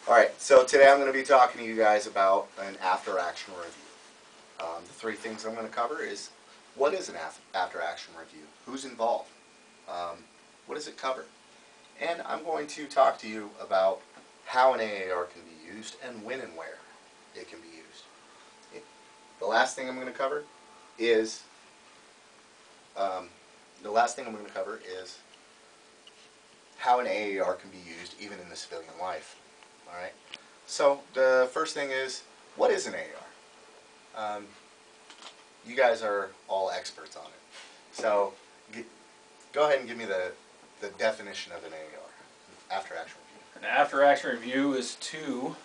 Alright, so today I'm going to be talking to you guys about an after-action review. The three things I'm going to cover is, what is an after-action review? Who's involved? What does it cover? And I'm going to talk to you about how an AAR can be used and when and where it can be used. The last thing I'm going to cover is how an AAR can be used even in the civilian life. Alright, so the first thing is, what is an AAR? You guys are all experts on it. So go ahead and give me the definition of an AAR, after-action review. An after-action review is to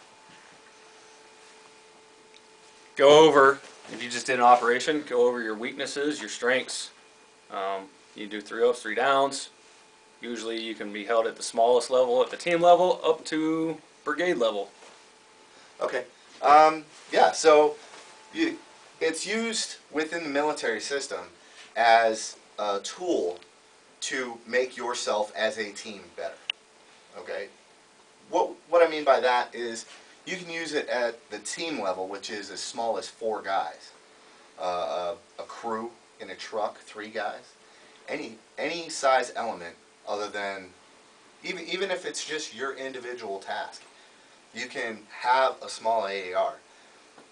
go over, if you just did an operation, go over your weaknesses, your strengths. You do 3 ups, 3 downs. Usually you can be held at the smallest level, at the team level, up to brigade level. Okay. Yeah, so it's used within the military system as a tool to make yourself as a team better. Okay? What I mean by that is you can use it at the team level, which is as small as 4 guys. A crew in a truck, 3 guys. Any size element other than, even if it's just your individual task, you can have a small AAR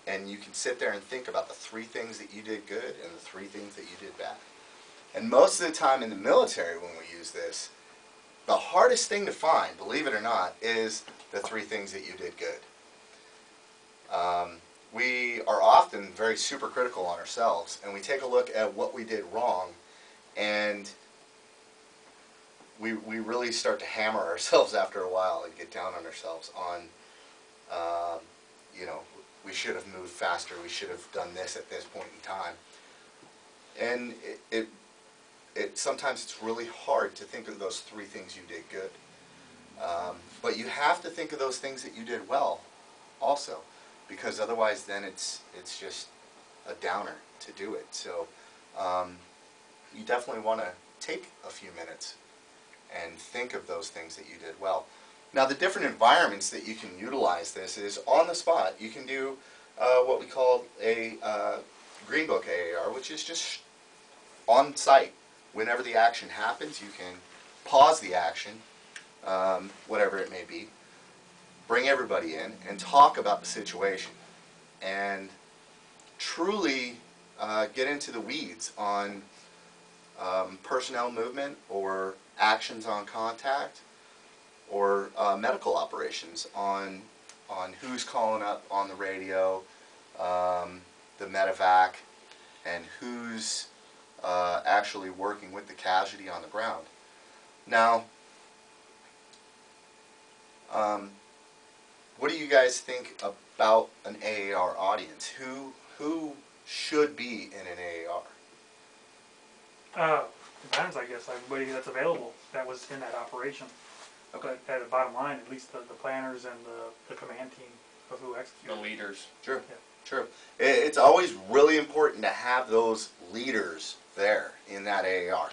and you can sit there and think about the 3 things that you did good and the 3 things that you did bad. And most of the time in the military when we use this, the hardest thing to find, believe it or not, is the 3 things that you did good. We are often very super critical on ourselves, and we take a look at what we did wrong, and we really start to hammer ourselves after a while and get down on ourselves on, you know, we should have moved faster, we should have done this at this point in time. And sometimes it's really hard to think of those 3 things you did good. But you have to think of those things that you did well also, because otherwise then it's just a downer to do it. So you definitely want to take a few minutes and think of those things that you did well. Now, the different environments that you can utilize this is on the spot. You can do what we call a Green Book AAR, which is just on site. Whenever the action happens, you can pause the action, whatever it may be, bring everybody in, and talk about the situation, and truly get into the weeds on personnel movement or actions on contact or medical operations on who's calling up on the radio, the medevac, and who's actually working with the casualty on the ground. Now, what do you guys think about an AAR audience? Who should be in an AAR? Depends, I guess. Everybody that's available that was in that operation. Okay. But at the bottom line, at least the planners and the command team of who executed. The leaders. Sure. Yeah. Sure. It's always really important to have those leaders there in that AAR.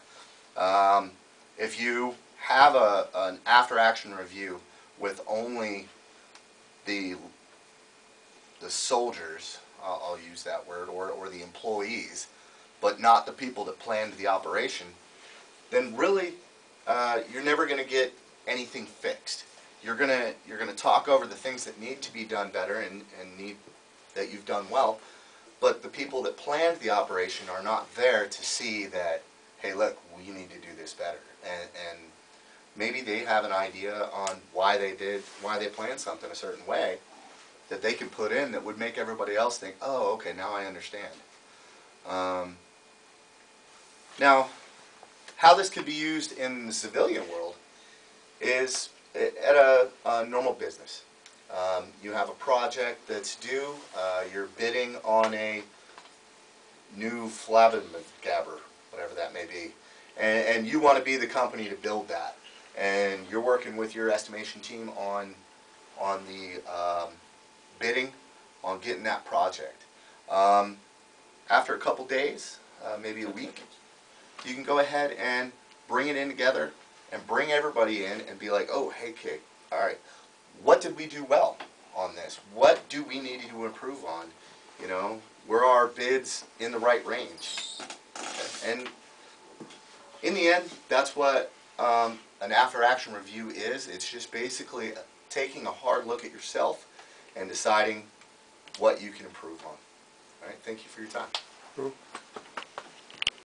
If you have an after-action review with only the soldiers, I'll use that word, or the employees, but not the people that planned the operation, then really you're never going to get anything fixed. You're gonna talk over the things that need to be done better and need that you've done well, but the people that planned the operation are not there to see that, hey, look, we need to do this better, and maybe they have an idea on why they planned something a certain way that they can put in that would make everybody else think, oh, okay, now I understand. Now, how this could be used in the civilian world is at a normal business. You have a project that's due, you're bidding on a new flabbergabber, whatever that may be, and you want to be the company to build that. And you're working with your estimation team on the bidding on getting that project. After a couple days, maybe a week, you can go ahead and bring it in together and bring everybody in and be like, oh, hey, kid, all right, what did we do well on this? What do we need to improve on? You know, were our bids in the right range? And in the end, that's what an after-action review is. It's just basically taking a hard look at yourself and deciding what you can improve on. All right, thank you for your time.